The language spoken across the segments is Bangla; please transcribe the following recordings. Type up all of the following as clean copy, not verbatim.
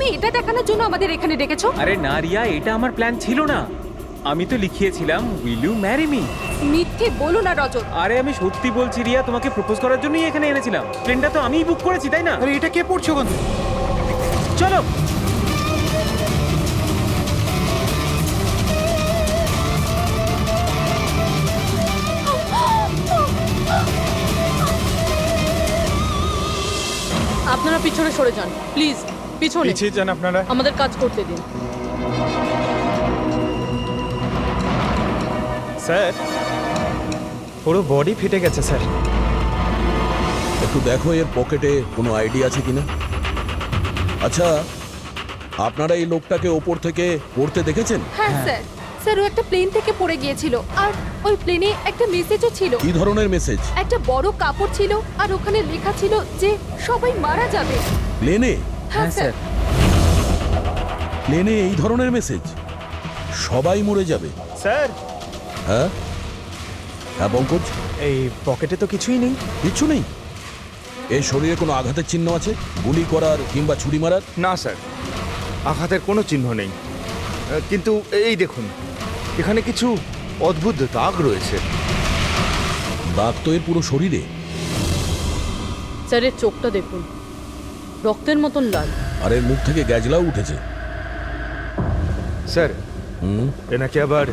তুমি এটা দেখানোর জন্য আমাদের এখানে ডেকেছো? আরে না রিয়া, এটা আমার প্ল্যান ছিল না। আমি তো লিখিয়েছিলাম উইল ইউ ম্যারি মি। মিথ্যে বলো না রজত। আরে আমি সত্যি বলছি রিয়া, তোমাকে প্রপোজ করার জন্যই এখানে এনেছিলাম। প্লেনটা তো আমিই বুক করেছি, তাই না? আরে এটা কে পড়ছো বন্ধু? চলো। আপনারা পিছনে সরে যান প্লিজ, পিছনে। পিছিয়ে যান আপনারা। আমাদের কাজ করতে দিন। স্যার, পুরো বডি ফেটে গেছে স্যার। একটু দেখো এর পকেটে কোনো আইডিয়া আছে কিনা। আচ্ছা, আপনারা এই লোকটাকে ওপর থেকে পড়তে দেখেছেন? হ্যাঁ স্যার। স্যার ও একটা প্লেন থেকে পড়ে গিয়েছিল, আর ওই প্লেনে একটা মেসেজও ছিল। কি ধরনের মেসেজ? একটা বড় কাপড় ছিল, আর ওখানে লেখা ছিল যে সবাই মারা যাবে। প্লেনে? হ্যাঁ স্যার। প্লেনে এই ধরনের মেসেজ? সবাই মরে যাবে? স্যার, হ্যাঁ হ্যাঁ পঙ্কজ, এই পকেটে তো কিছুই নেই। কিচ্ছু নেই? এই শরীরে কোনো আঘাতের চিহ্ন আছে? গুলি করার কিংবা ছুরি মারার? না স্যার, আঘাতের কোনো চিহ্ন নেই। কিন্তু এই দেখুন, এখানে কিছু অদ্ভুত দাগ রয়েছে। দাগ তো এর পুরো শরীরে। স্যারের চোখটা দেখুন, রক্তের মতন লাল। আর এর মুখ থেকে গ্যাজলাও উঠেছে। স্যার, হুম, এনাকে আবার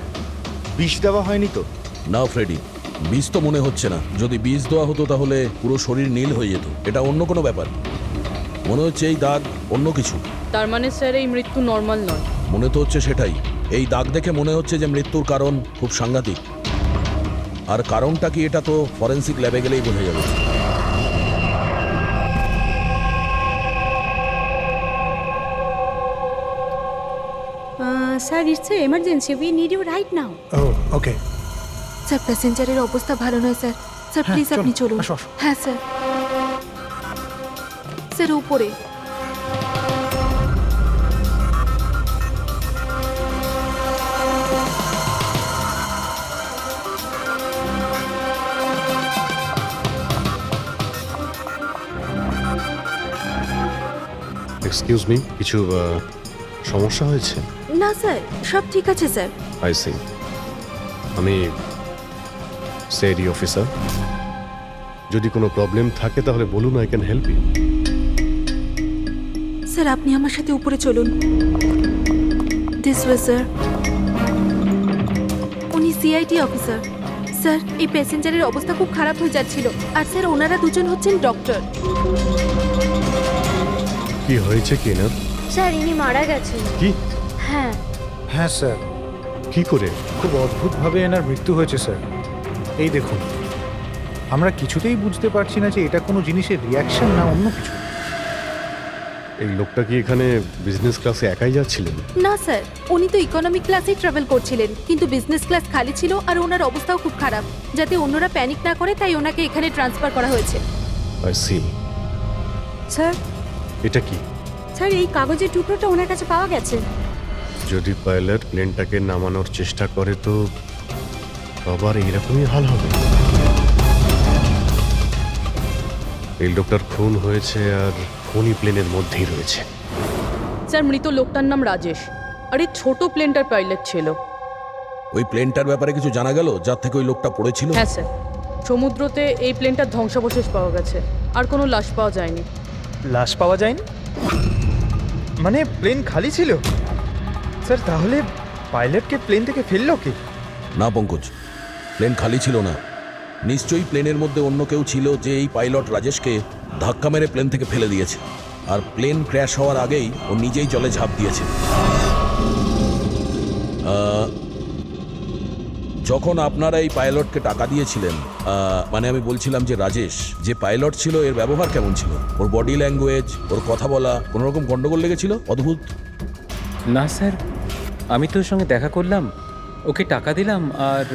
বিষ দেওয়া হয়নি তো? না ফ্রেডি, বিষ তো মনে হচ্ছে না। যদি বিষ দেওয়া হতো তাহলে পুরো শরীর নীল হয়ে যেত। এটা অন্য কোনো ব্যাপার। মনে হচ্ছে এই দাগ অন্য কিছু। তার মানে স্যার এই মৃত্যু নর্মাল নয়। মনে তো হচ্ছে সেটাই। এই দাগ দেখে মনে হচ্ছে যে মৃত্যুর কারণ খুব সাংঘাতিক। আর কারণটা কি এটা তো ফরেন্সিক ল্যাবে গেলেই বোঝা যাবে। Sir, it's an emergency. We need you right now. ও ওকে। স্যার প্যাসেঞ্জারের অবস্থা ভালো নয় স্যার। স্যার প্লিজ চলুন, আপনি চলুন। আসো, আসো। হ্যাঁ স্যার। স্যার উপরে। এক্সকিউজ মি, কিছু সমস্যা হয়েছে? না স্যার, সব ঠিক আছে স্যার। I see. আমি সিআইডি অফিসার। যদি কোনো প্রবলেম থাকে তাহলে বলুন, I can help you. Sir আপনি আমার সাথে উপরে চলুন। This way sir. উনি সিআইটি অফিসার। স্যার এই প্যাসেঞ্জারের অবস্থা খুব খারাপ হয়ে যাচ্ছিল, আর স্যার ওনারা দুজন হচ্ছেন ডক্টর। কি হয়েছে কি না? স্যার ইনি মারা গেছেন। কি? হ্যাঁ। হ্যাঁ স্যার, কি করে? খুব অদ্ভুতভাবে এনার মৃত্যু হয়েছে স্যার। এই দেখুন, আমরা কিছুতেই বুঝতে পারছি না যে এটা কোনো জিনিসের রিয়াকশন না অন্য কিছু। এই লোকটা কি এখানে বিজনেস ক্লাসে একাই যাচ্ছিলেন? না স্যার, উনি তো ইকোনমিক ক্লাসেই ট্রাভেল করছিলেন, কিন্তু বিজনেস ক্লাস খালি ছিল আর ওনার অবস্থাও খুব খারাপ। যাতে অন্যরা প্যানিক না করে তাই ওনাকে এখানে ট্রান্সফার করা হয়েছে। I C. স্যার, এটা কি? স্যার এই কাগজের টুকরোটা ওনার কাছে পাওয়া গেছে। যদি পাইলট প্লেনটাকে নামানোর চেষ্টা করে তো আবার এরকমই হাল হবে। এই লোকটার খুন হয়েছে আর খুনি প্লেনের মধ্যেই রয়েছে। স্যার মৃত লোকটার নাম রাজেশ, আর এই ছোট প্লেনটার পাইলট ছিল। ওই প্লেনটার ব্যাপারে কিছু জানা গেল যার থেকে ওই লোকটা পড়েছিল? হ্যাঁ স্যার, সমুদ্রতে এই প্লেনটার ধ্বংসাবশেষ পাওয়া গেছে, আর কোনো লাশ পাওয়া যায়নি। লাশ পাওয়া যায়নি? মানে প্লেন খালি ছিল? স্যার তাহলে পাইলটকে প্লেন থেকে ফেললো কি? না পঙ্কজ, প্লেন খালি ছিল না। নিশ্চয়ই প্লেনের মধ্যে অন্য কেউ ছিল যে এই পাইলট রাজেশকে ধাক্কা মেরে প্লেন থেকে ফেলে দিয়েছে। আর প্লেন ক্র্যাশ হওয়ার আগেই ও নিজেই জলে ঝাঁপ দিয়েছে। যখন আপনারা এই পাইলটকে টাকা দিয়েছিলেন, মানে আমি বলছিলাম যে রাজেশ যে পাইলট ছিল এর ব্যবহার কেমন ছিল? ওর বডি ল্যাঙ্গুয়েজ, ওর কথা বলা, কোনো রকম গন্ডগোল লেগেছিল? অদ্ভুত। না স্যার, আমি তো ওর সঙ্গে দেখা করলাম, ওকে টাকা দিলাম আর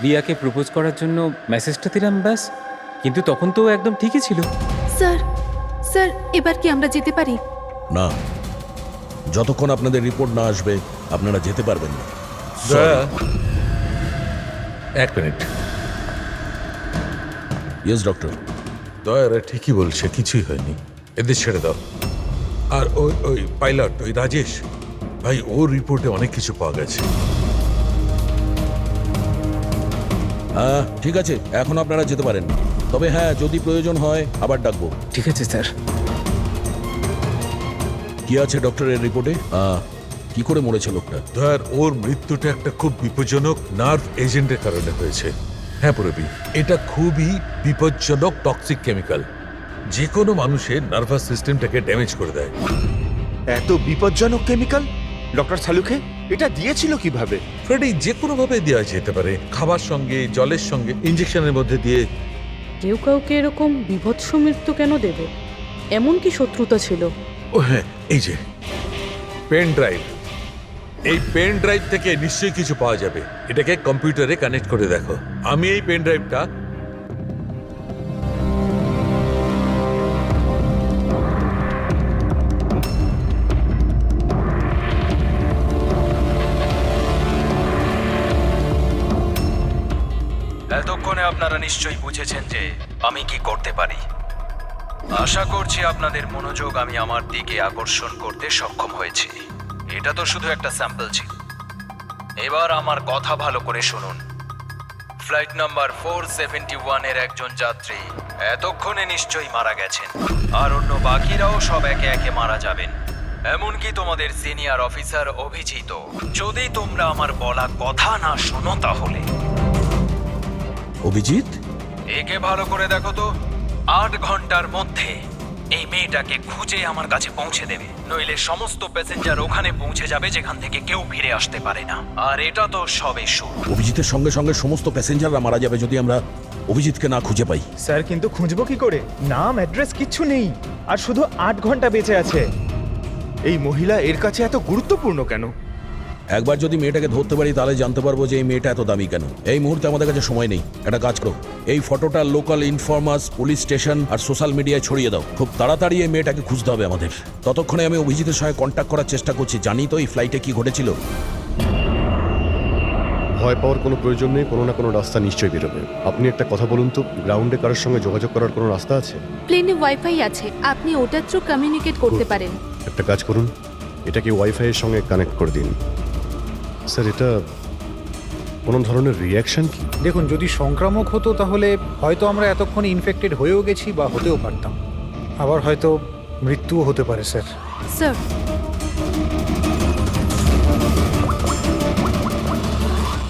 রিয়াকে প্রপোজ করার জন্য মেসেজটা দিলাম, ব্যাস। কিন্তু তখন তো ও একদম ঠিকই ছিল। স্যার, স্যার এবার কি আমরা যেতে পারি? না, যতক্ষণ আপনাদের রিপোর্ট না আসবে আপনারা যেতে পারবেন না। এক মিনিট। Yes doctor. দয়ারা ঠিকই বলছে, কিছুই হয়নি, এদের ছেড়ে দাও। আর ওই ওই পাইলট ওই রাজেশ ভাই, ওর রিপোর্টে অনেক কিছু পাওয়া গেছে। হ্যাঁ ঠিক আছে, এখন আপনারা যেতে পারেন। তবে হ্যাঁ, যদি প্রয়োজন হয় আবার ডাকবো। ঠিক আছে স্যার। কি আছে ডক্টরের রিপোর্টে? কি করে মরেছে লোকটা? ধর, ওর মৃত্যুটা একটা খুব বিপজ্জনক নার্ভ এজেন্টের কারণে হয়েছে। হ্যাঁ পুরবি, এটা খুবই বিপজ্জনক টক্সিক কেমিক্যাল, যে কোনো মানুষের নার্ভাস সিস্টেমটাকে ড্যামেজ করে দেয়। এত বিপজ্জনক কেমিক্যাল ডক্টর সালুকে এটা দিয়েছিল কিভাবে? ফ্রেডি, যে কোনো ভাবে দেওয়া যেতে পারে, খাবার সঙ্গে, জলের সঙ্গে, ইঞ্জেকশনের মধ্যে দিয়ে। কেউ কাউকে এরকম বিভৎস মৃত্যু কেন দেবে? এমন কি শত্রুতা ছিল? ও হ্যাঁ, এই যে পেন ড্রাইভ, এই পেন ড্রাইভ থেকে নিশ্চয়ই কিছু পাওয়া যাবে। এটাকে কম্পিউটারে কানেক্ট করে দেখো। আমি এই পেন ড্রাইভটা এতক্ষণে আপনারা নিশ্চয়ই বুঝেছেন যে আমি কি করতে পারি। আশা করছি আপনাদের মনোযোগ আমি আমার দিকে আকর্ষণ করতে সক্ষম হয়েছি। এটা তো শুধু একটা স্যাম্পল ছিল। এবার আমার কথা ভালো করে শুনুন। ফ্লাইট নাম্বার 471 এর একজন যাত্রী এতক্ষণে নিশ্চয়ই মারা গেছেন, আর অন্য বাকিরাও সব একে একে মারা যাবেন, এমনকি তোমাদের সিনিয়র অফিসার অভিজিৎ। যদি তোমরা আমার বলা কথা না শোনো তাহলে। অভিজিৎ? একে ভালো করে দেখো তো, 8 ঘন্টার মধ্যে এই মেয়েটাকে খুঁজে আমার কাছে পৌঁছে দেবে, নইলে সমস্ত প্যাসেঞ্জার ওখানে পৌঁছে যাবে যেখান থেকে কেউ ফিরে আসতে পারে না। আর এটা তো সবে শুরু। অভিজিতের সঙ্গে সঙ্গে সমস্ত প্যাসেঞ্জাররা মারা যাবে যদি আমরা অভিজিৎকে না খুঁজে পাই। স্যার, কিন্তু খুঁজবো কি করে? নাম, অ্যাড্রেস কিচ্ছু নেই, আর শুধু 8 ঘন্টা বেঁচে আছে। এই মহিলা এর কাছে এত গুরুত্বপূর্ণ কেন? একবার যদি মেয়েটাকে ধরতে পারি তাহলে জানতে পারবো যে এই মেয়েটা এত দামি কেন। এই মুহূর্তে আমাদের কাছে সময় নেই। একটা কাজ করো, এই ফটোটা লোকাল ইনফরমার্স, পুলিশ স্টেশন আর সোশ্যাল মিডিয়ায় ছড়িয়ে দাও। খুব তাড়াতাড়ি এই মেয়েটাকে খুঁজতে হবে আমাদের। ততক্ষণে আমি অভিজিতের সঙ্গে কন্ট্যাক্ট করার চেষ্টা করছি। জানি তো এই ফ্লাইটে কি ঘটেছিল। ভয় পাওয়ার কোনো প্রয়োজন নেই, কোনো না কোনো রাস্তা নিশ্চয়ই বেরোবে। আপনি একটা কথা বলুন তো, গ্রাউন্ডে কারোর সঙ্গে যোগাযোগ করার কোনো রাস্তা আছে? প্লেনে ওয়াইফাই আছে, আপনি ওটার থ্রু কমিউনিকেট করতে পারেন। একটা কাজ করুন, এটাকে ওয়াইফাই এর সঙ্গে কানেক্ট করে দিন। স্যার, এটা কোনো ধরনের রিয়াকশন কি? দেখুন, যদি সংক্রামক হতো তাহলে হয়তো আমরা এতক্ষণে ইনফেক্টেড হয়েও গেছি বা হতেও পারতাম। আবার হয়তো মৃত্যুও হতে পারে স্যার। স্যার,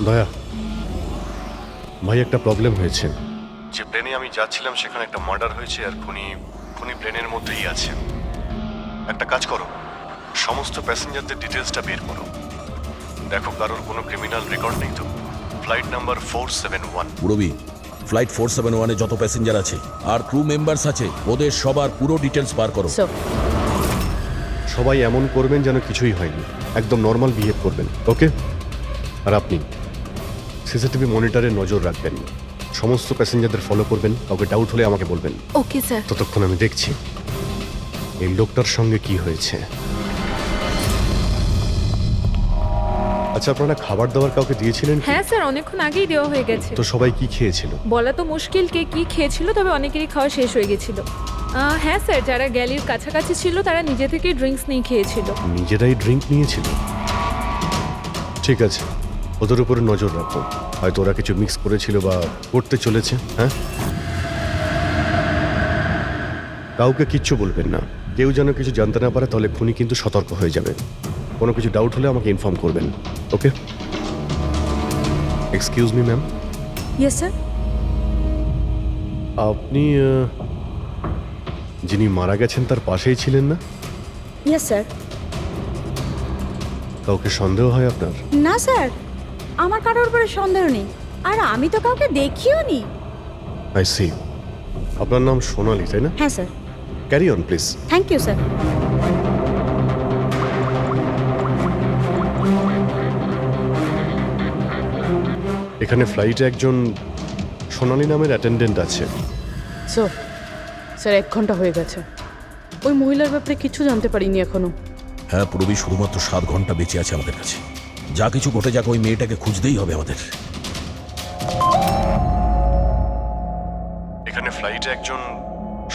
দয়া ভাই, একটা প্রবলেম হয়েছে। যে প্লেনে আমি যাচ্ছিলাম সেখানে একটা মার্ডার হয়েছে, আর খুনি প্লেনের মধ্যেই আছে। একটা কাজ করো, সমস্ত প্যাসেঞ্জারদের ডিটেলসটা বের করো। দেখো কারোর কোনো ক্রিমিনাল রেকর্ড নেই তো। Flight number 471। পুরবি, ফ্লাইট 471 এ যত প্যাসেঞ্জার আছে আর ক্রু মেম্বার্স আছে, ওদের সবার পুরো ডিটেলস বার করো। স্যার, সবাই এমন করবেন যেন কিছুই হয়নি, একদম নর্মাল বিহেভ করবেন, ওকে? আর আপনি সিসিটিভি মনিটরে নজর রাখবেন, সমস্ত প্যাসেঞ্জারদের ফলো করবেন, কাউকে ডাউট হলে আমাকে বলবেন। Okay sir. ততক্ষণ আমি দেখছি এই লোকটার সঙ্গে কি হয়েছে। আচ্ছা, আপনারা খাবার দাবার কাউকে দিয়েছিলেন কি? হ্যাঁ স্যার, অনেকক্ষণ আগেই দেওয়া হয়ে গেছে। তো সবাই কি খেয়েছিল? বলা তো মুশকিল কে কি খেয়েছিল, তবে অনেকেরই খাওয়া শেষ হয়ে গেছিল। হ্যাঁ স্যার, যারা গ্যালির কাছাকাছি ছিল তারা নিজে থেকেই ড্রিঙ্কস নিয়ে খেয়েছিল। নিজেরাই ড্রিঙ্ক নিয়েছিল? ঠিক আছে, ওদের উপরে নজর রাখো, হয়তো ওরা কিছু মিক্স করেছিল বা করতে চলেছে। হ্যাঁ, কাউকে কিচ্ছু বলবেন না, কেউ যেন কিছু জানতে না পারে, তাহলে খুনি কিন্তু সতর্ক হয়ে যাবে। কোনো কিছু ডাউট হলে আমাকে ইনফর্ম করবেন, okay? Excuse me ma'am. Yes sir. আপনি যিনি মারা গেছেন তার পাশেই ছিলেন না? Yes sir. কাউকে সন্দেহ হয় আপনার? না স্যার, আমার কারোর উপরে সন্দেহ নেই, আর আমি তো কাউকে দেখিও নি। I see. আপনার নাম সোনালি, তাই না? হ্যাঁ sir. Carry on please. Thank you sir. এখানে ফ্লাইটে একজন সোনালি নামের অ্যাটেন্ডেন্ট আছে। স্যার, 1 ঘন্টা হয়ে গেছে। ওই মহিলার ব্যাপারে কিছু জানতে পারিনি এখনো। হ্যাঁ পুরবি, শুধুমাত্র 7 ঘন্টা বেঁচে আছে আমাদের কাছে। যা কিছু ঘটে যাক, ওই মেয়েটাকে খুঁজতেই হবে আমাদের। এখানে ফ্লাইটে একজন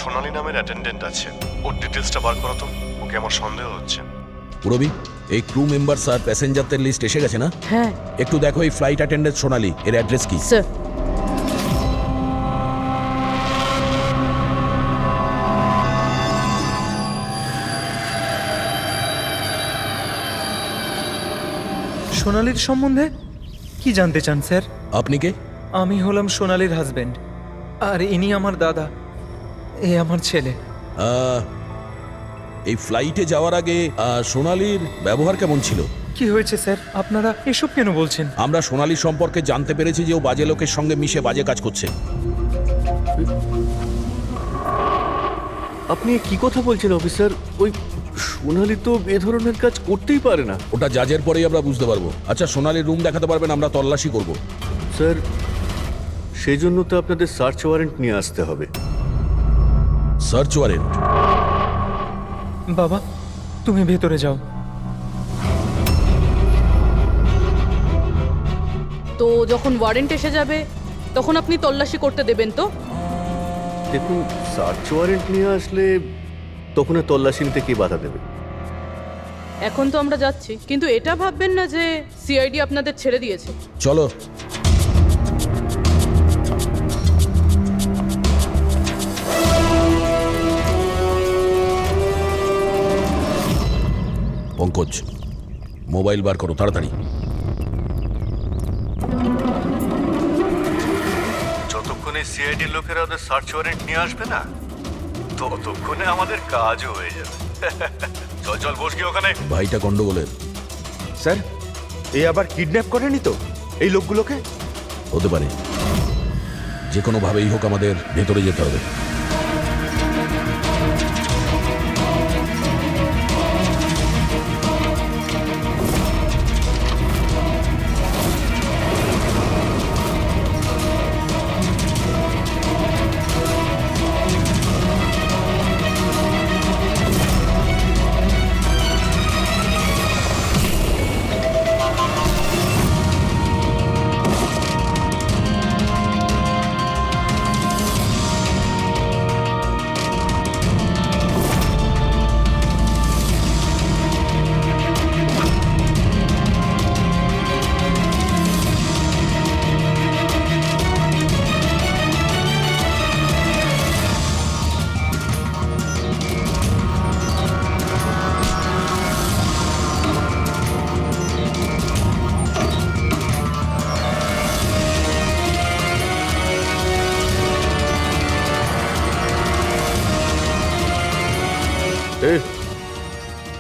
সোনালি নামের অ্যাটেন্ডেন্ট আছে, ওর ডিটেলসটা বার করো তো। ওকে আমার সন্দেহ হচ্ছে। পুরবি, এই ক্রু মেম্বারস আর প্যাসেঞ্জারদের লিস্ট এসে গেছে না? হ্যাঁ একটু দেখো এই ফ্লাইট অ্যাটেন্ডেন্ট সোনালি, এর অ্যাড্রেস কি? স্যার। সোনালির সম্বন্ধে কি জানতে চান স্যার? আপনি কে? আমি হলাম সোনালির হাজবেন্ড, আর ইনি আমার দাদা, এ আমার ছেলে। এই ফ্লাইটে যাওয়ার আগে সোনালির ব্যবহার কেমন ছিল? কি হয়েছে স্যার, আপনারা এসব কেন বলছেন? আমরা সোনালির সম্পর্কে জানতে পেরেছি যে ও বাজে লোকের সঙ্গে মিশে বাজে কাজ করছে। আপনি কি কথা বলছেন অফিসার? ওই সোনালি তো এ ধরনের কাজ করতেই পারে না। ওটা জাজের পরেই আমরা বুঝতে পারবো। আচ্ছা, সোনালির রুম দেখাতে পারবেন? আমরা তল্লাশি করব। স্যার, সেই জন্য তো আপনাদের সার্চ ওয়ারেন্ট নিয়ে আসতে হবে। Search warrant? বাবা, তুমি ভেতরে যাও। তো যখন ওয়ারেন্ট এসে যাবে তখন আপনি তল্লাশি করতে দেবেন তো? দেখুন, সার্চ ওয়ারেন্ট নিয়ে আসলে তখন আর তল্লাশি নিতে কে বাধা দেবে? এখন তো আমরা যাচ্ছি, কিন্তু এটা ভাববেন না যে সিআইডি আপনাদের ছেড়ে দিয়েছে। চলো। পঙ্কজ, মোবাইল বার করো তাড়াতাড়ি। যতক্ষণে সিআইডির লোকেরা ওদের সার্চ ওয়ারেন্ট নিয়ে আসবে না, ততক্ষণে আমাদের কাজও হয়ে যাবে। চল চল, বস গিয়ে ওখানে। ভাইটা গন্ডগোলের। স্যার, এ আবার কিডন্যাপ করেনি তো এই লোকগুলোকে? হতে পারে। যে কোনো ভাবেই হোক আমাদের ভেতরে যেতে হবে।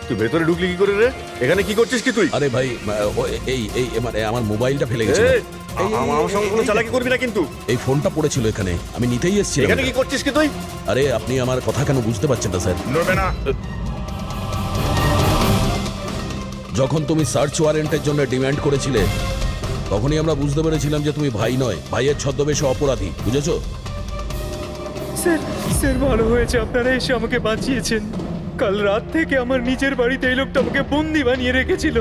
তুই ভেতরে ঢুকলি কি করে রে? এখানে কি করছিস কি তুই? আরে ভাই, এই মানে আমার মোবাইলটা ফেলে গেছে। আমার সঙ্গে কোনো চালাকি করবি না কিন্তু। এই ফোনটা পড়েছিল এখানে, আমি নিতেই এসেছিলাম। এখানে কি করছিস কি তুই? আরে আপনি আমার কথা কেন বুঝতে পারছেন না স্যার? নড়বে না। যখন তুমি সার্চ ওয়ারেন্টের জন্য ডিমান্ড করেছিলে, তখনই আমরা বুঝতে পেরেছিলাম যে তুমি ভাই নয়, ভাইয়ের ছদ্মবেশে অপরাধী। বুঝেছো? স্যার, স্যার ভালো হয়েছে আপনারা এসে আমাকে বাঁচিয়েছেন। কাল রাত থেকে আমার নিজের বাড়িতে এই লোকটা আমাকে বন্দি বানিয়ে রেখেছিল।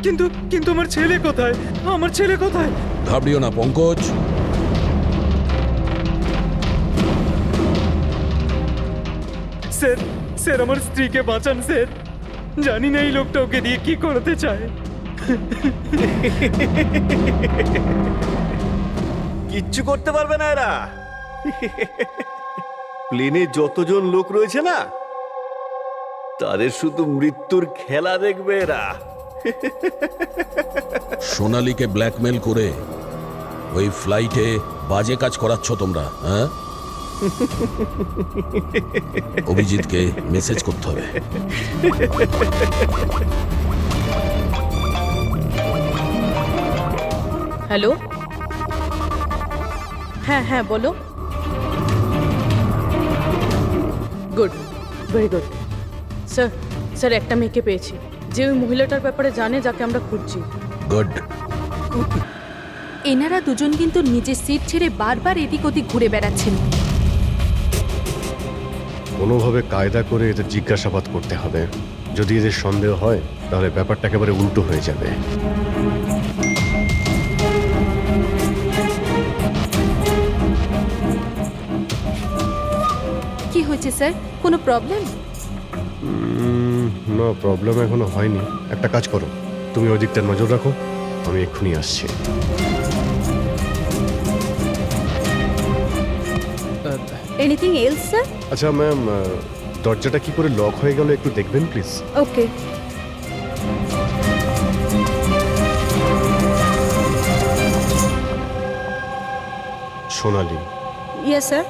কিন্তু কিন্তু আমার ছেলে কোথায়? আমার ছেলে কোথায়? ঘাবড়িও না পঙ্কজ। স্যার, স্যার আমার স্ত্রীকে বাঁচান স্যার। জানি না এই লোকটা ওকে দিয়ে কি করতে চায়। কিচ্ছু করতে পারবে না এরা। প্লেনে যতজন লোক রয়েছে না, তাদের শুধু মৃত্যুর খেলা দেখবে এরা। সোনালীকে ব্ল্যাকমেল করে ওই ফ্লাইটে বাজে কাজ করাচ্ছ তোমরা, হ্যাঁ? অভিজিৎকে মেসেজ করতে হবে। হ্যালো, হ্যাঁ হ্যাঁ বলো। Good, very good. Sir, sir একটা মেয়েকে পেয়েছি যে ওই মহিলাটার ব্যাপারে জানে, যাকে আমরা খুঁজছি। গুড। এনারা দুজন কিন্তু নিজের সিট ছেড়ে বারবার এদিক ওদিক ঘুরে বেড়াচ্ছেন। কোনোভাবে কায়দা করে এদের জিজ্ঞাসাবাদ করতে হবে। যদি এদের সন্দেহ হয় তাহলে ব্যাপারটা একেবারে উল্টো হয়ে যাবে। কি হয়েছে স্যার, কোনো প্রবলেম? না, প্রবলেম এখনো হয়নি। একটা কাজ করো, তুমি ওই দিকটা নজর রাখো, আমি এক্ষুনি আসছি। Anything else sir? আচ্ছা ম্যাম, দরজাটা কি করে লক হয়ে গেল একটু দেখবেন please? Okay. Sonali, yes sir.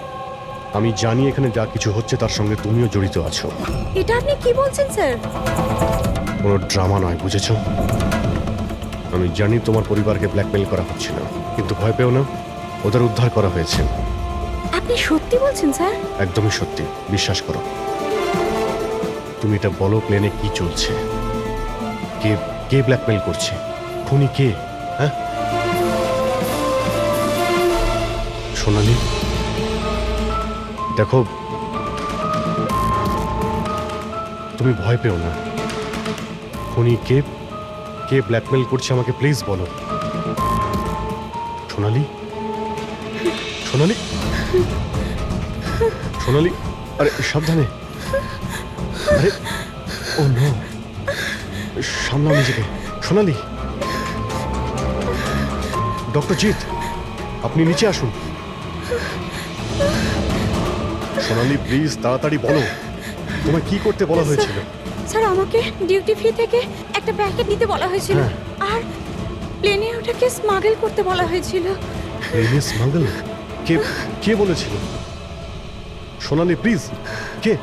আমি জানি এখানে যা কিছু হচ্ছে তার সঙ্গে তুমিও জড়িত আছো। এটা আপনি কি বলছেন স্যার? কোনো ড্রামা নয়, বুঝেছো? আমি জানি তোমার পরিবারকে ব্ল্যাকমেল করা হচ্ছিল, কিন্তু ভয় পেও না, ওদের উদ্ধার করা হয়েছে। আপনি সত্যি বলছেন স্যার? একদমই সত্যি, বিশ্বাস করো। তুমি এটা বলো, প্লেনে কি চলছে? কে কে ব্ল্যাকমেল করছে? খুনি কে? হ্যাঁ সোনালি, দেখো, তুমি ভয় পেও না। খুনি কে, কে ব্ল্যাকমেল করছে আমাকে প্লিজ বলো। সোনালি, সোনালি, সোনালি, আরে সাবধানে। আরে ও নো, সামলাও নিজেকে। সোনালি, ডক্টর জিৎ, আপনি নিচে আসুন। সোনালি প্লিজ তাড়াতাড়ি বলো, তোমায় কি করতে বলা হয়েছিল? স্যার, আমাকে ডিউটি ফ্রি থেকে একটা প্যাকেট নিতে বলা হয়েছিল, আর প্লেনে ওটাকে স্মাগল করতে বলা হয়েছিল। প্লেনে স্মাগল? কে কে বলেছিল? সোনালি প্লিজ, কে?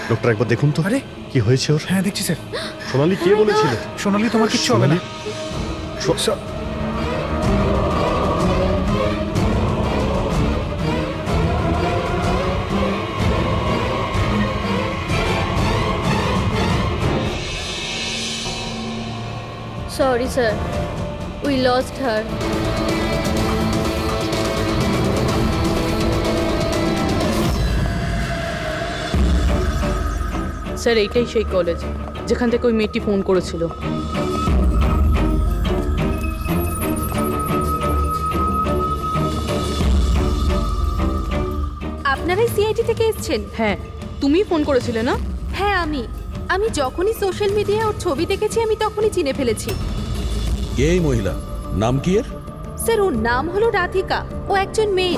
ডক্টর একবার দেখুন তো। আরে কি হয়েছে ওর? হ্যাঁ দেখছি স্যার। সোনালি কে বলেছিল? সোনালি, তোমার কিচ্ছু হবে না। Sorry, sir. We lost her. Sir, এইটাই সেই কলেজ যেখান থেকে ওই মেয়েটি ফোন করেছিল। আপনারাই সিআইটি থেকে এসেছেন? হ্যাঁ, তুমি ফোন করেছিলে না? হ্যাঁ, আমি যখনই সোশ্যাল মিডিয়ায় ওর ছবি দেখেছি আমি তখনই চিনে ফেলেছি। কে এই মহিলা? নাম কি এর? স্যার, ওর নাম হলো রাধিকা। ও একজন মেয়ে।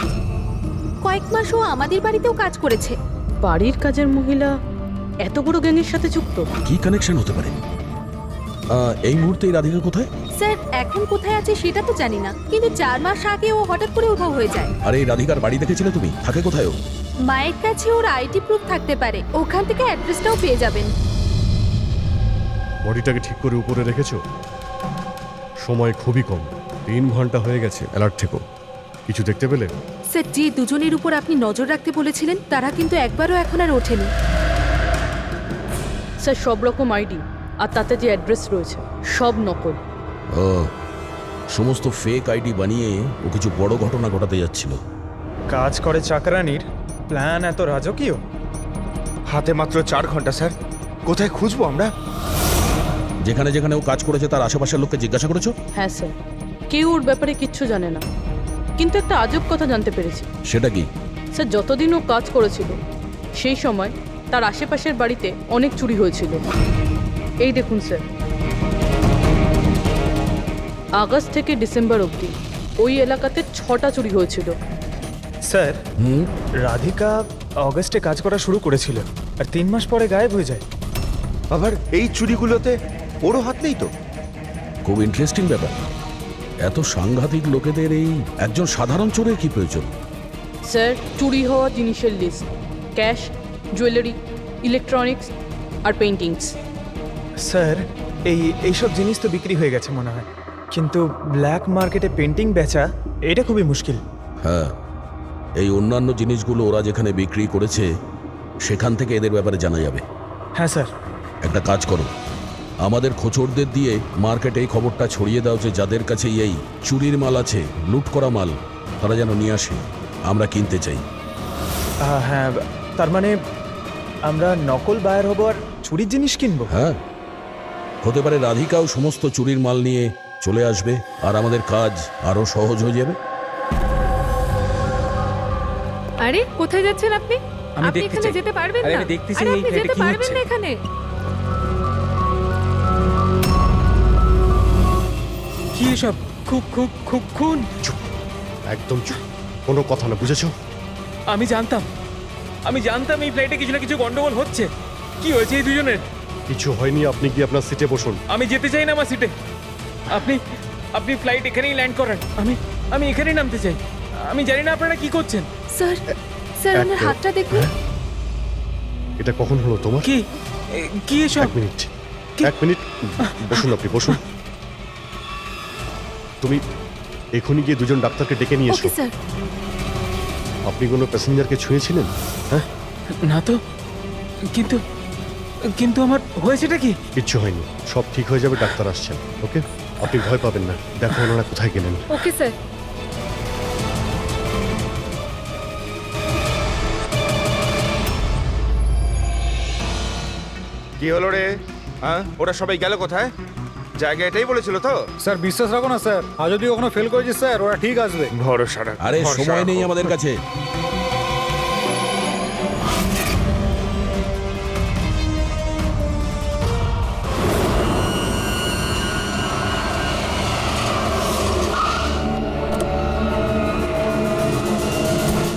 কয়েক মাস ও আমাদের বাড়িতেও কাজ করেছে। বাড়ির কাজের মহিলা এত বড় গ্যাংয়ের সাথে যুক্ত? কি কানেকশন হতে পারে? এই মুহূর্তে এই রাধিকা কোথায়? স্যার, এখন কোথায় আছে সেটা তো জানি না, কিন্তু 4 মাস আগে ও হঠাৎ করে উধাও হয়ে যায়। আরে এই রাধিকার বাড়ি দেখেছিলে তুমি? থাকে কোথায় ও? মায়ের কাছে ওর আইডি প্রুফ থাকতে পারে, ওখান থেকে অ্যাড্রেসটাও পেয়ে যাবেন। বডিটাকে ঠিক করে উপরে রেখেছো? সময় খুবই কম, 3 ঘন্টা হয়ে গেছে। অ্যালার্ট থেকো। কিছু দেখতে পেলে? স্যার, যে দুজনের উপর আপনি নজর রাখতে বলেছিলেন তারা কিন্তু একবারও এখন আর ওঠেনি। স্যার, সব রকম আইডি আর তাতে যে অ্যাড্রেস রয়েছে সব নকল। ও, সমস্ত ফেক আইডি বানিয়ে ও কিছু বড় ঘটনা ঘটাতে যাচ্ছিল। কাজ করে চাকরানির প্ল্যান এত রাজকীয়? হাতে মাত্র 4 ঘন্টা স্যার, কোথায় খুঁজবো আমরা? যেখানে যেখানে ও কাজ করেছে তার আশেপাশের লোককে জিজ্ঞাসা করেছো? হ্যাঁ স্যার, কেউ ওর ব্যাপারে কিচ্ছু জানে না, কিন্তু একটা আজব কথা জানতে পেরেছি। সেটা কি? স্যার, যতদিন ও কাজ করেছিল সেই সময় তার আশেপাশের বাড়িতে অনেক চুরি হয়েছিল। এই দেখুন স্যার, আগস্ট থেকে ডিসেম্বর অবধি ওই এলাকাতে 6টা চুরি হয়েছিল। স্যার, রাধিকা অগস্টে কাজ করা শুরু করেছিল আর 3 মাস পরে গায়েব হয়ে যায়। আবার এই চুরিগুলোতে ওরও হাত নেই তো? খুব ইন্টারেস্টিং ব্যাপার। এত সাংঘাতিক লোকেদের এই একজন সাধারণ চোরের কি প্রয়োজন? স্যার, চুরি হওয়া জিনিসের লিস্ট: ক্যাশ, জুয়েলারি, ইলেকট্রনিক্স আর পেইন্টিংস। স্যার, এইসব জিনিস তো বিক্রি হয়ে গেছে মনে হয়, কিন্তু ব্ল্যাক মার্কেটে পেন্টিং বেচা এটা খুবই মুশকিল। হ্যাঁ, এই অন্যান্য জিনিসগুলো ওরা যেখানে বিক্রি করেছে সেখান থেকে এদের ব্যাপারে জানা যাবে। হ্যাঁ স্যার। একটা কাজ করো, আমাদের খোঁচরদের দিয়ে মার্কেটে এই খবরটা ছড়িয়ে দাও যে যাদের কাছে এই চুরির মাল আছে, লুট করা মাল, তারা যেন নিয়ে আসে, আমরা কিনতে চাই। হ্যাঁ, তার মানে আমরা নকল বায়ার হব আর চুরির জিনিস কিনবো? হ্যাঁ, হতে পারে রাধিকাও সমস্ত চুরির মাল নিয়ে চলে আসবে আর আমাদের কাজ আরো সহজ হয়ে যাবে। আরে কোথায় যাচ্ছেন আপনি? আমি আপনি দেখতে এখানে চাই। যেতে পারবেন আরে না। আমি দেখতেছি আরে এই আপনি এটা যেতে কি পারবেন হচ্ছে? না এখানে। এসব? খুন? চুপ, একদম চুপ, কোনো কথা না, বুঝেছো? আমি জানতাম এই ফ্লাইটে কিছু না কিছু গন্ডগোল হচ্ছে। কি হয়েছে এই দুজনের? কিছু হয়নি, আপনি কি আপনার সিটে বসুন। আমি যেতে চাই না আমার সিটে। আপনি ফ্লাইট এখানেই ল্যান্ড করান। আমি এখানেই নামতে চাই। আমি জানি না আপনারা কি করছেন। স্যার ওনার হাতটা দেখুন। এটা কখন হলো তোমার? কি এসব? এক মিনিট বসুন, আপনি বসুন। তুমি এখনই গিয়ে দুজন ডাক্তারকে ডেকে নিয়ে এসো। Okay sir. আপনি কোনো প্যাসেঞ্জারকে ছুঁয়েছিলেন? হ্যাঁ, না তো, কিন্তু আমার হয়েছেটা কি? কিচ্ছু হয়নি, সব ঠিক হয়ে যাবে, ডাক্তার আসছেন। ওকে, আপনি ভয় পাবেন না। দেখো ওনারা কোথায় গেলেন। Okay sir. কি হলো রে? হ্যাঁ, ওরা সবাই গেল কোথায়? জায়গা এটাই বলেছিল তো? স্যার বিশ্বাস রাখো না স্যার, আর যদি কখনো ফেল করেছি স্যার, ওরা ঠিক আসবে। ভরসা রাখো। আরে ভরসা সময় নেই রাখো। আমাদের কাছে।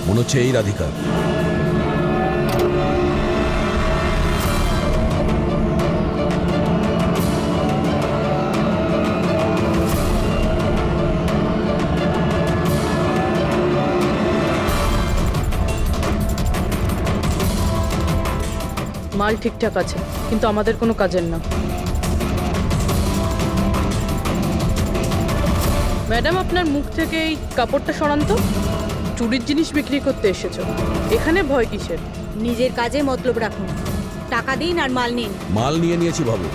মনে হচ্ছে এই রাধিকা। মাল ঠিকঠাক আছে, কিন্তু আমাদের কোনো কাজের না। ম্যাডাম, আপনার মুখ থেকে এই কাপড়টা সরান তো। চুরির জিনিস বিক্রি করতে এসেছো, এখানে ভয় কিসের? নিজের কাজে মতলব রাখুন, টাকা দিন আর মাল নিন। মাল নিয়েছি ভাবো,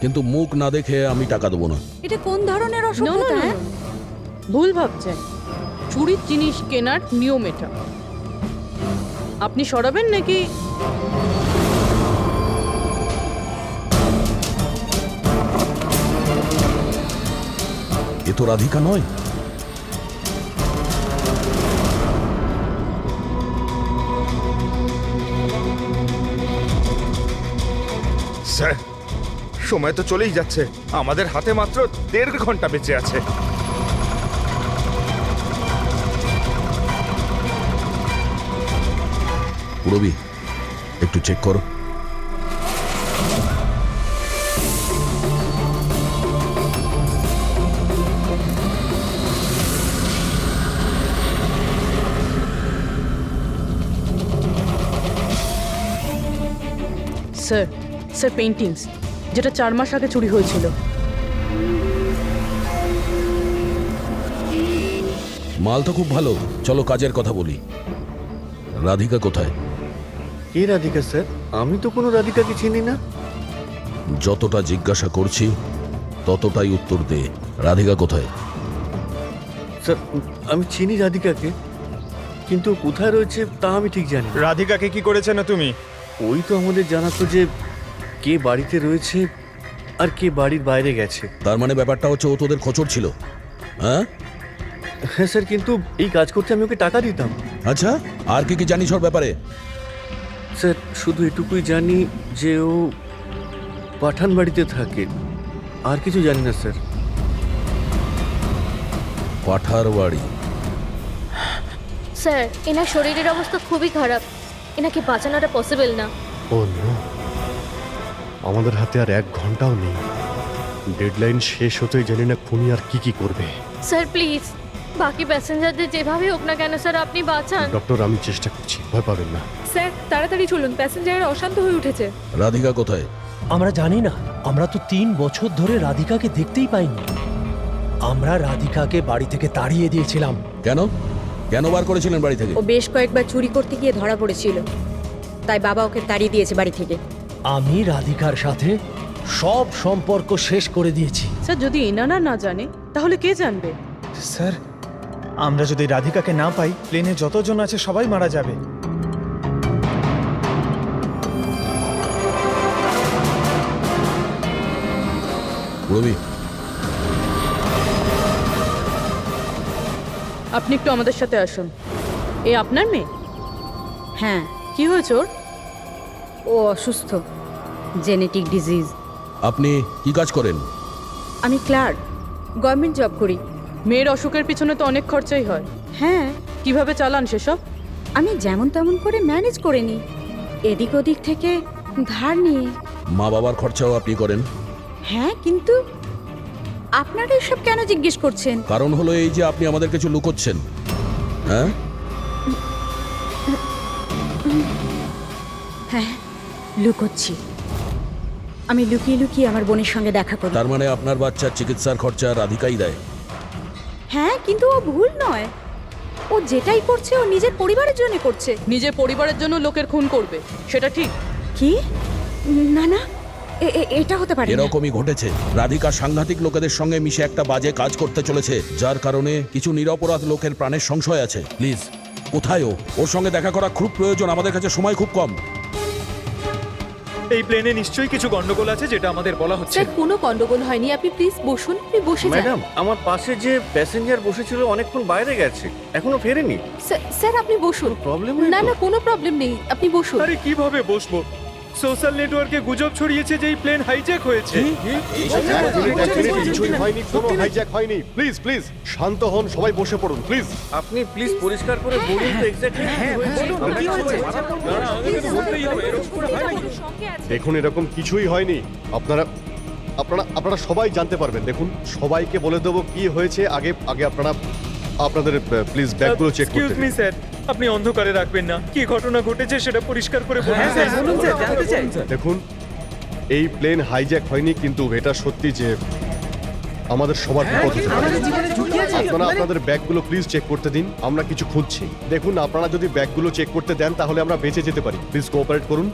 কিন্তু মুখ না দেখে আমি টাকা দেবো না। এটা কোন ধরনের No, no, অসভ্যতা? no, হ্যাঁ? no. ভুল ভাবছেন। চুরির জিনিস কেনার নিয়ম এটা। আপনি সরাবেন নাকি? এ তো রাধিকা নয়। স্যার, সময় তো চলেই যাচ্ছে, আমাদের হাতে মাত্র 1.5 ঘন্টা বেঁচে আছে। পুরবি, একটু চেক করো। স্যার পেইন্টিংস, যেটা 4 মাস আগে চুরি হয়েছিল। মাল তো খুব ভালো, চলো কাজের কথা বলি। রাধিকা কোথায়? কে রাধিকা স্যার? আমি তো কোনো রাধিকাকে চিনি না। যতটা জিজ্ঞাসা করছি ততটাই উত্তর দে। রাধিকা কোথায়? স্যার আমি চিনি রাধিকাকে, কিন্তু কোথায় রয়েছে তা আমি ঠিক জানি। রাধিকাকে কি করেছে না তুমি? ওই তো আমাদের জানাতো যে কে বাড়িতে রয়েছে আর কে বাড়ির বাইরে গেছে। তার মানে ব্যাপারটা হচ্ছে ও তোদের খোঁচর ছিল, হ্যাঁ? হ্যাঁ স্যার, কিন্তু এই কাজ করতে আমি ওকে টাকা দিতাম। আচ্ছা, আর কি কি জানিস ওর ব্যাপারে? স্যার শুধু এটুকুই জানি যে ও পাঠান বাড়িতে থাকে, আর কিছু জানি না স্যার। পাঠার বাড়ি? স্যার, এনার শরীরের অবস্থা খুবই খারাপ, এনাকে বাঁচানোটা পসিবল না। ও নো, আমাদের হাতে আর 1 ঘন্টাও নেই। ডেডলাইন শেষ হতেই জানি না খুনি আর কি করবে। স্যার প্লিজ, বাকি প্যাসেঞ্জারদের যেভাবে হোক না কেন স্যার আপনি বাঁচান। ডক্টর আমি চেষ্টা করছি, ভয় পাবেন না। স্যার তাড়াতাড়ি চলুন, প্যাসেঞ্জাররা অশান্ত হয়ে উঠেছে। রাধিকা কোথায়? আমরা জানি না, আমরা তো 3 বছর ধরে রাধিকাকে দেখতেই পাইনি। আমরা রাধিকাকে বাড়ি থেকে তাড়িয়ে দিয়েছিলাম। কেন কেন বার করেছিলেন বাড়ি থেকে? ও বেশ কয়েকবার চুরি করতে গিয়ে ধরা পড়েছিল, তাই বাবা ওকে তাড়িয়ে দিয়েছে বাড়ি থেকে। আমি রাধিকার সাথে সব সম্পর্ক শেষ করে দিয়েছি। স্যার যদি এনারা না জানে তাহলে কে জানবে? স্যার, আমরা যদি রাধিকাকে না পাই, প্লেনে যতজন আছে সবাই মারা যাবে। রবি, আপনি একটু আমাদের সাথে আসুন। এ আপনার মেয়ে? হ্যাঁ। কি হয়েছে ওর? ও অসুস্থ, জেনেটিক ডিজিজ। আপনি কি কাজ করেন? আমি ক্লার্ক, গভর্নমেন্ট জব করি। মেয়ের অসুখের পিছনে তো অনেক খরচাই হয়। হ্যাঁ, কিভাবে চালান সেসব? আমি যেমন তেমন করে ম্যানেজ করে নিই, এদিক ওদিক থেকে ধার নিয়ে। মা বাবার খরচাও আপনি করেন? হ্যাঁ, কিন্তু আপনারা এসব কেন জিজ্ঞেস করছেন? কারণ হলো এই যে আপনি আমাদের কিছু লুকোচ্ছেন। হ্যাঁ, হ্যাঁ, লুকোচ্ছি। আমি লুকিয়ে লুকিয়ে আমার বোনের সঙ্গে দেখা করি। তার মানে আপনার বাচ্চার চিকিৎসার খরচা রাধিকাই দেয়? হ্যাঁ, কিন্তু ও ভুল নয়। ও যেটাই করছে ও নিজের পরিবারের জন্য করছে। নিজের পরিবারের জন্য লোকের খুন করবে, সেটা ঠিক? কি? না না, এটা হতে পারে না। এরকমই ঘটেছে। রাধিকা সাংঘাতিক লোকেদের সঙ্গে মিশে একটা বাজে কাজ করতে চলেছে, যার কারণে কিছু নিরপরাধ লোকের প্রাণের সংশয় আছে। প্লিজ, কোথায় ও? ওর সঙ্গে দেখা করা খুব প্রয়োজন, আমাদের কাছে সময় খুব কম। এই প্লেনে নিশ্চয়ই কিছু গন্ডগোল আছে যেটা আমাদের বলা হচ্ছে। স্যার কোনো গন্ডগোল হয়নি, আপনি প্লিজ বসুন, আপনি বসে যান। ম্যাডাম, আমার পাশে যে প্যাসেঞ্জার বসেছিল অনেকক্ষণ বাইরে গেছে, এখনো ফেরেনি। স্যার আপনি বসুন। প্রবলেম না না, কোনো প্রবলেম নেই, আপনি বসুন। আরে কিভাবে বসবো? সোশ্যাল নেটওয়ার্কে গুজব ছড়িয়েছে যে এই প্লেন হাইজ্যাক হয়েছে। কিছুই হয়নি, কোনো হাইজ্যাক হয়নি। প্লিজ প্লিজ শান্ত হন, সবাই বসে পড়ুন প্লিজ। আপনি প্লিজ পরিষ্কার করে বলুন তো এক্স্যাক্টলি কি হয়েছে। দেখুন, এরকম কিছুই হয়নি। আপনারা আপনারা আপনারা সবাই জানতে পারবেন। দেখুন, সবাইকে বলে দেবো কি হয়েছে। আগে আগে আপনারা আপনাদের প্লিজ ব্যাগগুলো চেক করতে এক্সকিউজ মি স্যার, আপনি অন্ধকারে রাখবেন না। কি ঘটনা ঘটেছে সেটা পরিষ্কার করে বলুন। দেখুন, এই প্লেন হাইজ্যাক হয়নি, কিন্তু এটা সত্যি যে আমাদের সবার বিপদ হতে পারে। আপনারা আপনাদের ব্যাগগুলো প্লিজ চেক করতে দিন, আমরা কিছু খুঁজছি। দেখুন, আপনারা যদি ব্যাগগুলো চেক করতে দেন তাহলে আমরা বেঁচে যেতে পারি। প্লিজ কোঅপারেট করুন,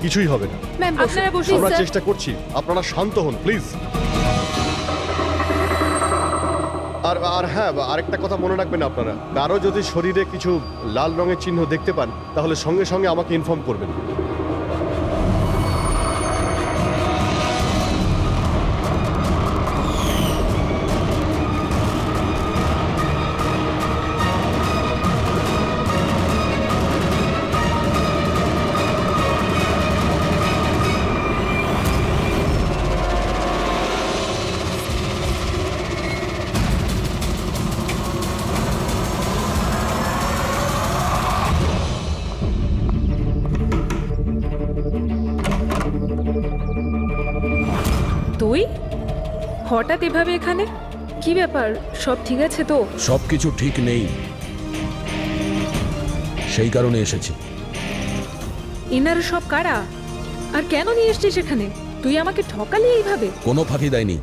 কিছুই হবে না। ম্যাম আপনারা বসুন। আমরা স্যার চেষ্টা করছি, আপনারা শান্ত হন প্লিজ। আর আর হ্যাঁ, আরেকটা কথা মনে রাখবেন, আপনারা কারো যদি শরীরে কিছু লাল রঙের চিহ্ন দেখতে পান তাহলে সঙ্গে সঙ্গে আমাকে ইনফর্ম করবেন। তুই হঠাৎ এভাবে এখানে? কি ব্যাপার, সব ঠিক আছে তো? সবকিছু ঠিক নেই, সেই কারণে এসেছি। ইনারা সব কারা আর কেন নিয়ে এসছিস এখানে? তুই আমাকে ঠকালি এইভাবে? কোনো ফাঁকি দেয়নি,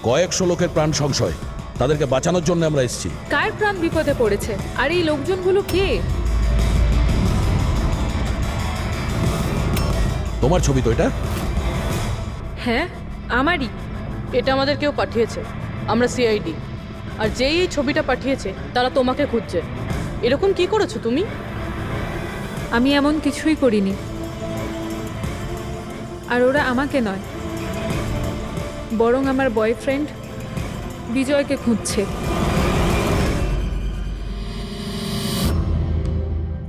কয়েকশো লোকের প্রাণ সংশয়, তাদেরকে বাঁচানোর জন্য আমরা এসেছি। কার প্রাণ বিপদে পড়েছে? আর এই লোকজনগুলো কে? তোমার ছবি তো এটা? হ্যাঁ আমারই। এটা আমাদের কেউ পাঠিয়েছে, আমরা সিআইডি। আর যেই এই ছবিটা পাঠিয়েছে তারা তোমাকে খুঁজছে। এরকম কি করেছো তুমি? আমি এমন কিছুই করিনি। আর ওরা আমাকে নয়, বরং আমার বয়ফ্রেন্ড বিজয়কে খুঁজছে।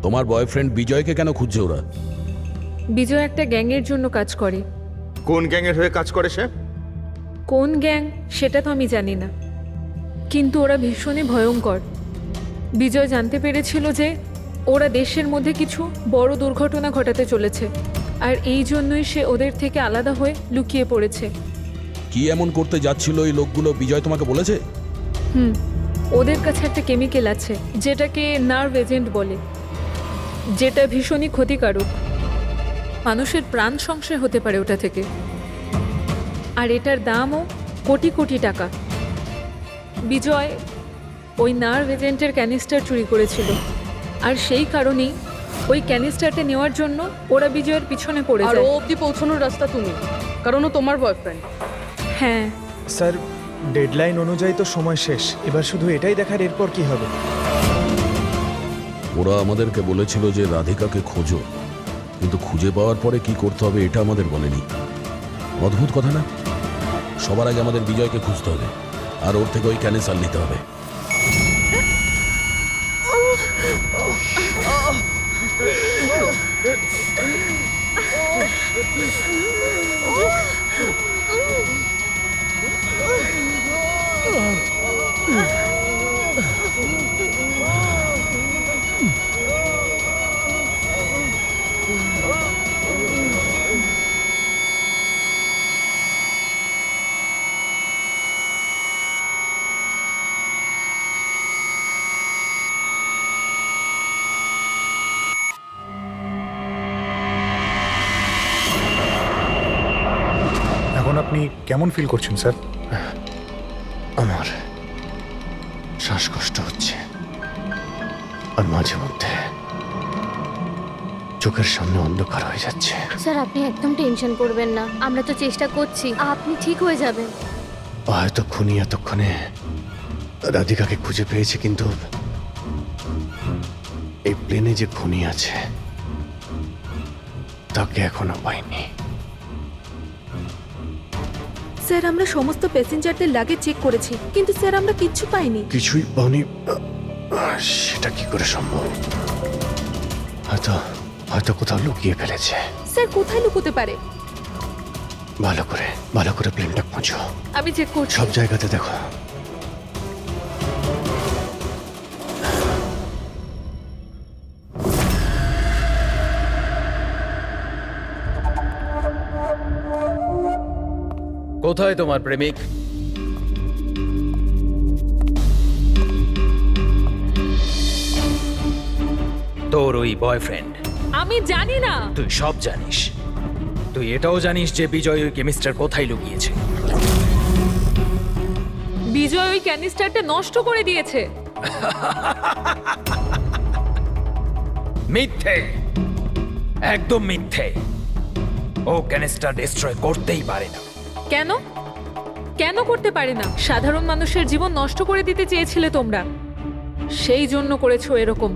তোমার বয়ফ্রেন্ড বিজয়কে কেন খুঁজছে ওরা? বিজয় একটা গ্যাংয়ের জন্য কাজ করে। কোন গ্যাংয়ের হয়ে কাজ করে সে? কোন গ্যাং সেটা তো আমি জানি না, কিন্তু ওরা ভীষণই ভয়ঙ্কর। বিজয় জানতে পেরেছিল যে ওরা দেশের মধ্যে কিছু বড় দুর্ঘটনা ঘটাতে চলেছে, আর এই জন্যই সে ওদের থেকে আলাদা হয়ে লুকিয়ে পড়েছে। কি এমন করতে যাচ্ছিল এই লোকগুলো বিজয় তোমাকে বলেছে? ওদের কাছে একটা কেমিক্যাল আছে যেটাকে নার্ভ এজেন্ট বলে, যেটা ভীষণই ক্ষতিকারক। মানুষের প্রাণ সংশয় হতে পারে ওটা থেকে, আর এটার দামও কোটি কোটি টাকা। বিজয় ওই নার্ভ এজেন্টের ক্যানিস্টার চুরি করেছিল, আর সেই কারণেই ওই ক্যানিস্টারটা নেওয়ার জন্য ওরা বিজয়ের পিছনে পড়ে আর যায়। ও অবধি পৌঁছানোর রাস্তা তুমি, কারণ ও তোমার বয়ফ্রেন্ড। হ্যাঁ স্যার, ডেডলাইন অনুযায়ী তো সময় শেষ, এবার শুধু এটাই দেখার এরপর কি হবে। ওরা আমাদেরকে বলেছিল যে রাধিকাকে খোঁজো, কিন্তু খুঁজে পাওয়ার পরে কি করতে হবে এটা আমাদের বলেনি। অদ্ভুত কথা না? সবার আগে আমাদের বিজয়কে খুঁজতে হবে, আর ওর থেকে ওই ক্যানেসার নিতে হবে। এখন আপনি কেমন ফিল করছেন স্যার? আমার শ্বাসকষ্ট হচ্ছে আর মাঝে মধ্যে চোখের সামনে অন্ধকার হয়ে যাচ্ছে। স্যার আপনি একদম টেনশন করবেন না, আমরা তো চেষ্টা করছি, আপনি ঠিক হয়ে যাবেন। হয়তো খুনি এতক্ষণে রাধিকাকে খুঁজে পেয়েছে, কিন্তু এই প্লেনে যে খুনি আছে তাকে এখনো পাইনি। স্যার আমরা সমস্ত প্যাসেঞ্জারদের লাগেজ চেক করেছি, কিন্তু স্যার আমরা কিচ্ছু পাইনি। কিছুই পাওনি? সেটা কি করে সম্ভব? হয়তো হয়তো কোথাও লুকিয়ে ফেলেছে। স্যার কোথায় লুকোতে পারে? ভালো করে প্লেনটা খোঁজো। আমি চেক করছি। সব জায়গাতে দেখো। কোথায় তোমার প্রেমিক? তোর ওই বয়ফ্রেন্ড? আমি জানি না। তুই সব জানিস। তুই এটাও জানিস যে বিজয় ওই কেমিস্টার কোথায় লুকিয়েছে। বিজয় ওই ক্যানিস্টারটা নষ্ট করে দিয়েছে। মিথ্যে, একদম মিথ্যে। ও ক্যানিস্টার ডিস্ট্রয় করতেই পারে না। কেন কেন করতে পারে না? সাধারণ মানুষের জীবন নষ্ট করে দিতে চেয়েছিলে তোমরা, সেই জন্য করেছো এরকম।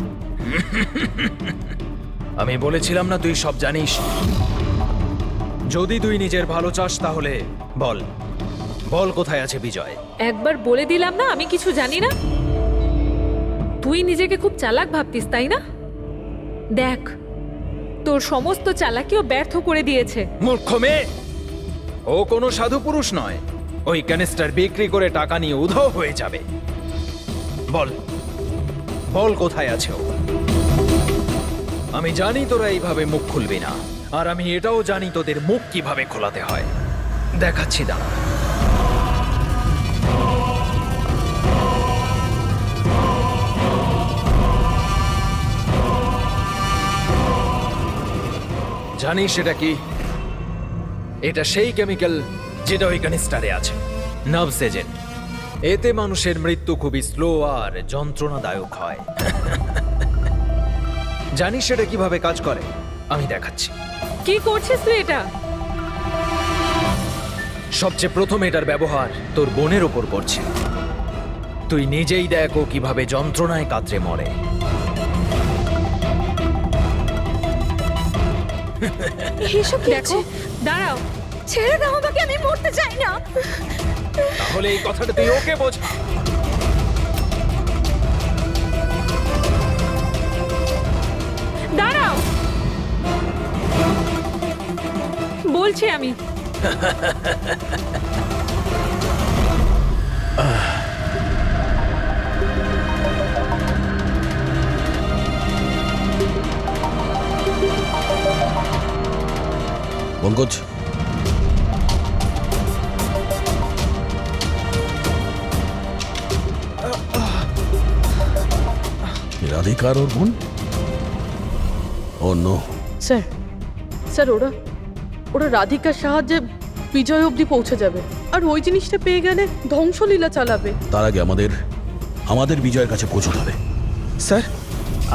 আমি বলেছিলাম না তুই সব জানিস? যদি তুই নিজের ভালো চাস তাহলে বল, বল কোথায় আছে বিজয়? একবার বলে দিলাম না আমি কিছু জানি না। তুই নিজেকে খুব চালাক ভাবতিস তাই না? দেখ তোর সমস্ত চালাকিও ব্যর্থ করে দিয়েছে। মূর্খ মেয়ে, ও কোনো সাধু পুরুষ নয়। ওই ক্যানিস্টার বিক্রি করে টাকা নিয়ে উধাও হয়ে যাবে। বল, বল কোথায় আছে ও? আমি জানি তোরা এইভাবে মুখ খুলবি না, আর আমি এটাও জানি তোদের মুখ কিভাবে খোলাতে হয়। দেখাচ্ছি দাঁড়া। জানিস এটা কি? এটা সেই কেমিক্যাল যেটা ওই ক্যানিস্টারে আছে, নার্ভস এজেন্ট। এতে মানুষের মৃত্যু খুবই স্লো আর যন্ত্রণাদায়ক হয়। জানিস সেটা কিভাবে কাজ করে? আমি দেখাচ্ছি। কি করছিস তুই এটা? সবচেয়ে প্রথম এটার ব্যবহার তোর বোনের ওপর করছে। তুই নিজেই দেখ ও কিভাবে যন্ত্রণায় কাতরে মরে। এসব কি দেখো, দাঁড়াও। ছেড়ে দাও আমাকে, আমি মরতে চাই না। তাহলে এই কথাটা তুই ওকে বোঝা। দাঁড়াও বলছি আমি। পঙ্কজ, রাধিকার ওর বোন? ও নো। স্যার স্যার ওরা ওরা রাধিকার সাহায্যে বিজয় অবধি পৌঁছে যাবে, আর ওই জিনিসটা পেয়ে গেলে ধ্বংসলীলা চালাবে। তার আগে আমাদের বিজয়ের কাছে পৌঁছতে হবে। স্যার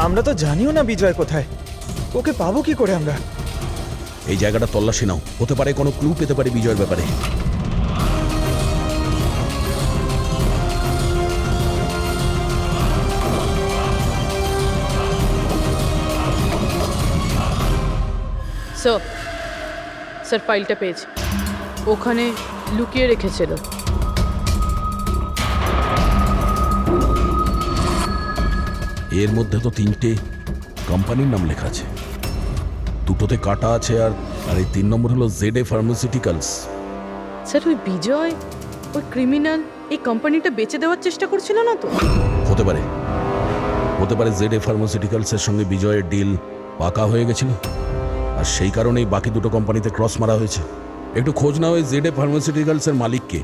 আমরা তো জানিও না বিজয় কোথায়, ওকে পাবো কি করে আমরা? এই জায়গাটা তল্লাশি নাও, হতে পারে কোনো ক্লু পেতে পারে বিজয়ের ব্যাপারে। স্যার ফাইলটা পেয়েছি, ওখানে লুকিয়ে রেখেছিল। এর মধ্যে তো 3টে কোম্পানির নাম লেখা আছে, দুটোতে কাটা আছে, আর এই 3 নম্বর হলো ZA ফার্মাসিউটিক্যালস। স্যার ওই বিজয়, ওই ক্রিমিনাল এই কোম্পানিটা বেচে দেওয়ার চেষ্টা করছিল না তো? হতে পারে ZA ফার্মাসিউটিক্যালসের সঙ্গে বিজয়ের ডিল পাকা হয়ে গেছিল, আর সেই কারণেই বাকি দুটো কোম্পানিতে ক্রস মারা হয়েছে। একটু খোঁজ নাও ওই ZA ফার্মাসিউটিক্যালসের মালিককে।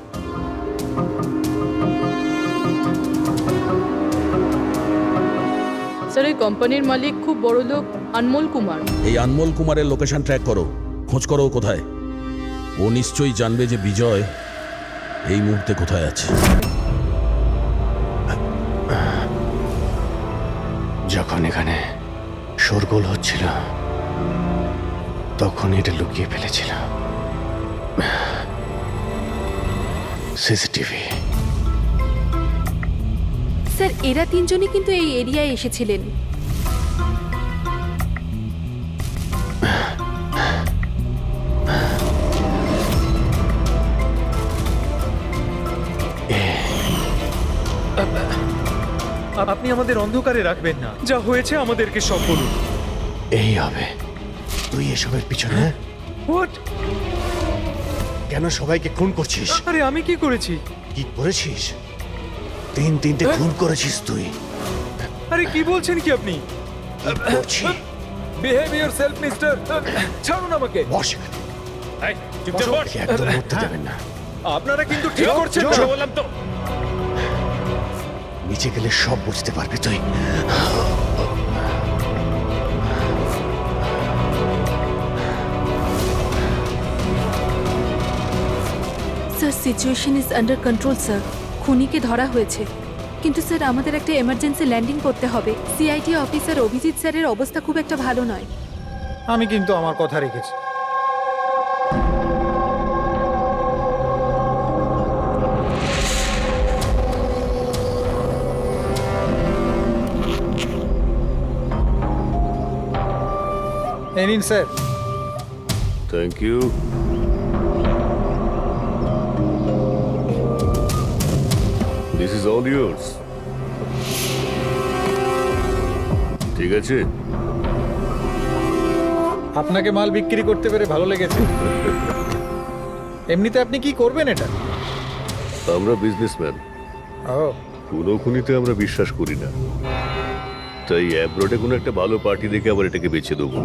স্যার এই কোম্পানির মালিক খুব বড় লোক, আনমোল কুমার। এই আনমোল কুমারের লোকেশন ট্র্যাক করো, খোঁজ করো কোথায়। ও নিশ্চয়ই জানবে যে বিজয় এই মুহূর্তে কোথায় আছে। যখন এখানে শোরগোল হচ্ছিল তখন এটা লুকিয়ে ফেলেছিল। সিসিটিভি। স্যার এরা তিনজনই কিন্তু এই এরিয়ায় এসেছিলেন। আপনি আমাদের অন্ধকারে রাখবেন না, যা হয়েছে আমাদেরকে সব বলুন। এই হবে। তুই এসবের পিছনে হোয়াট? কেন সবাইকে খুন করছিস? আরে আমি কি করেছি? কি করেছিস? তিনটে খুন করেছিস তুই। আরে কি বলছেন কি আপনি? করছি। Behave yourself mister. ছাড়ুন আমাকে। বস। এই, চুপচাপ বস। একদম উঠতে দেবেন না। আপনারা কিন্তু ঠিক করছেন না, বললাম তো। নিচে গেলে সব বুঝতে পারবি তুই। Sir situation is under control sir. খুনিকে ধরা হয়েছে, কিন্তু স্যার আমাদের একটা এমার্জেন্সি ল্যান্ডিং করতে হবে। সিআইডি অফিসার অভিজিৎ স্যারের অবস্থা খুব একটা ভালো নয়। আমি কিন্তু আমার কথা রেখেছি। এই নিন sir. Thank you. This is all yours. ঠিক আছে। আপনাকে মাল বিক্রি করতে পেরে ভালো লেগেছে। এমনিতে আপনি কি করবেন এটা? আমরা বিজনেসম্যান, ও কোনো খুনিতে আমরা বিশ্বাস করি না, তাই অ্যাব্রোডে কোনো একটা ভালো পার্টি দেখে আবার এটাকে বেচে দেবো।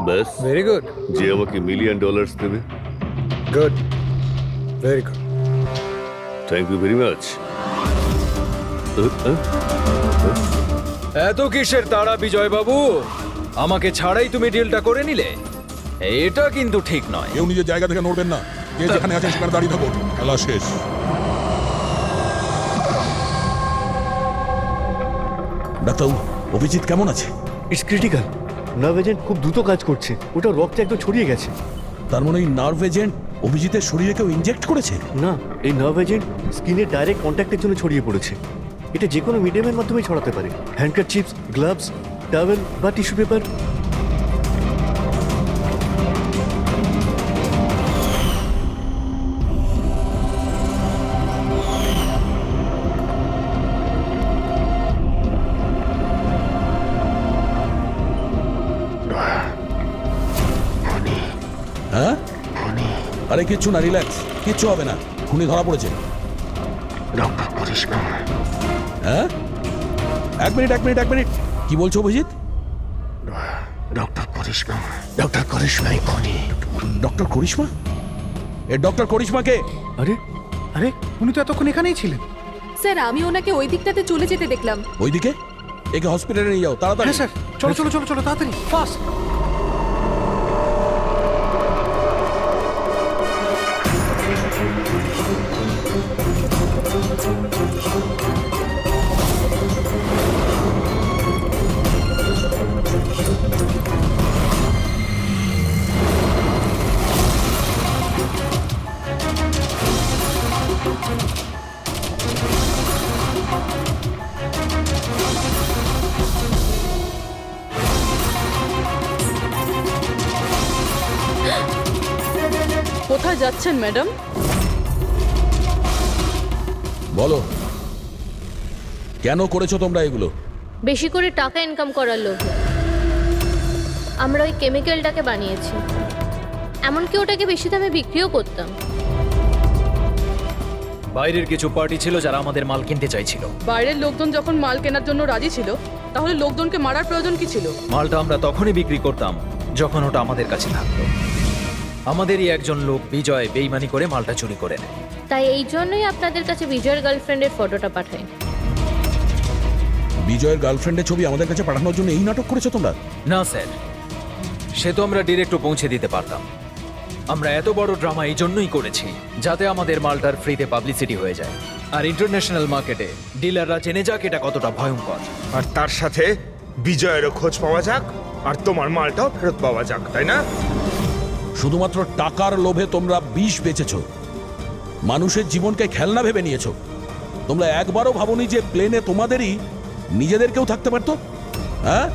ব্যাস। Very good. যে আমাকে $1,000,000 দেবে। Good, very good. Thank you very much. এত কিসের তাড়া বিজয় বাবু? আমাকে ছাড়াই তুমি ডিলটা করে নিলে? এটা কিন্তু ঠিক নয়। কেউ নিজের জায়গা থেকে নড়বেন না। যে যেখানে আছেন সেখানে দাঁড়িয়ে থাকুন। খেলা শেষ। ডাক্তার, অভিজিৎ কেমন আছে? It's critical. নার্ভ এজেন্ট খুব দ্রুত কাজ করছে, ওটা রক্তে একদম ছড়িয়ে গেছে। তার মানে এই নার্ভ এজেন্ট অভিজিতের শরীরে কেউ ইনজেক্ট করেছে? না, এই নার্ভ এজেন্ট স্কিনের ডাইরেক্ট কন্ট্যাক্টের জন্য ছড়িয়ে পড়েছে। এটা যে কোনো মিডিয়ামের মাধ্যমে ছড়াতে পারে। হ্যান্ডকারচিপস, গ্লাভস, টাওয়েল বা টিস্যু পেপার। হ্যাঁ? আরে কিচ্ছু না, রিল্যাক্স, কিচ্ছু হবে না। খুনি ধরা পড়েছে। ডক্টর করিশ্মা। হ্যাঁ? এক মিনিট। কি বলছো অভিজিৎ? ডক্টর করিশ্মা। ডক্টর করিশ্মাই খুনি। ডক্টর করিশ্মা? এ ডক্টর করিশ্মাকে? আরে আরে উনি তো এতক্ষণ এখানেই ছিলেন। স্যার আমি ওনাকে ওই দিকটাতে চলে যেতে দেখলাম। ওইদিকে? একে হসপিটালে নিয়ে যাও তাড়াতাড়ি। হ্যাঁ স্যার, চলো তাড়াতাড়ি, ফাস্ট। কোথায় যাচ্ছেন ম্যাডাম? বলো, কেন করেছো তোমরা এগুলো? বেশি করে টাকা ইনকাম করার লোভে আমরা ওই কেমিক্যালটাকে বানিয়েছি। এমনকি ওটাকে বেশি দামে বিক্রিও করতাম। বাইরের কিছু পার্টি ছিল যারা আমাদের মাল কিনতে চাইছিল। বাইরের লোকজন যখন মাল কেনার জন্য রাজি ছিল, তাহলে লোকজনকে মারার প্রয়োজন কি ছিল? মালটা আমরা তখনই বিক্রি করতাম যখন ওটা আমাদের কাছে থাকতো। আমাদেরই একজন লোক বিজয় বেইমানি করে মালটা চুরি করে নেয়। তাই এই জন্যই আপনাদের কাছে বিজয়ের গার্লফ্রেন্ডের ফটোটা পাঠাই। বিজয়ের গার্লফ্রেন্ডের ছবি আমাদের কাছে পাঠানোর জন্য এই নাটক করেছো তোমরা? না স্যার, সে তো আমরা ডিরেক্টও পৌঁছে দিতে পারতাম, আমরা এত বড় ড্রামা এই জন্যই করেছি যাতে আমাদের মালটার ফ্রিতে পাবলিসিটি হয়ে যায় আর ইন্টারন্যাশনাল মার্কেটে ডিলাররা জেনে যাক এটা কতটা ভয়ঙ্কর। আর তার সাথে বিজয়েরও খোঁজ পাওয়া যাক আর তোমার মালটাও ফেরত পাওয়া যাক, তাই না? শুধুমাত্র টাকার লোভে তোমরা বিষ বেচেছ, মানুষের জীবনকে খেলনা ভেবে নিয়েছো। তোমরা একবারও ভাবোনি যে প্লেনে তোমাদেরই নিজেদেরকেও থাকতে পারতো? হ্যাঁ,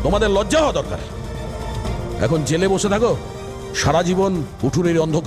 তোমাদের লজ্জা হওয়া দরকার। এখন জেলে বসে থাকো সারা জীবন উঠুনের অন্ধকার।